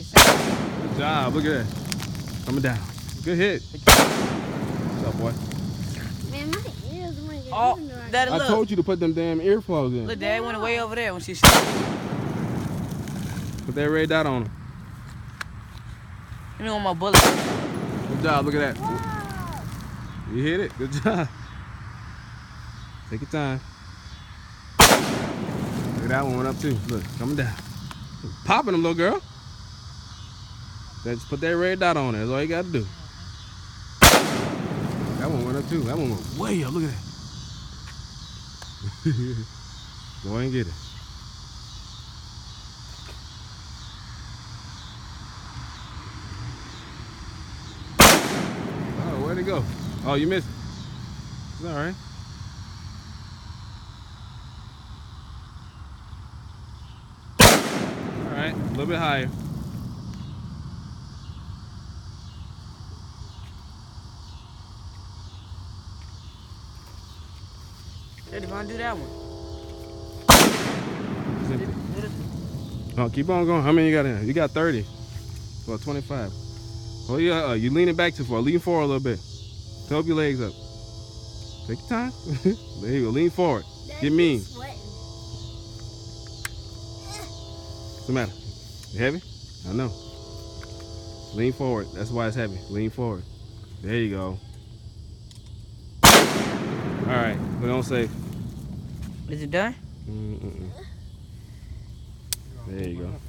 it sound. Good job. Look at that. Coming down. Good hit. What's up, boy? Man, my ears want to get Oh, Daddy, I look. told you to put them damn earplugs in. Look, Daddy went way over there when she shot. Put that red dot on him. Give me one more bullet. Good job. Look at that. Wow. You hit it. Good job. Take your time. Look at that one went up too. Look, coming down. Popping them, little girl. Just put that red dot on there. That's all you got to do. That one went up too. That one went way up. Look at that. Go ahead and get it. Oh, where'd it go? Oh, you missed it. It's all right. All right, a little bit higher. Daddy, if I do that one. Oh, keep on going. How many you got in? You got 30. Well, 25. Oh, yeah, you leaning back too far. Lean forward a little bit. Tilt your legs up. Take your time. There you go. Lean forward. Get mean. What's the matter? You heavy? I know. Lean forward. That's why it's heavy. Lean forward. There you go. All right. We're on safe. Is it done? There you go.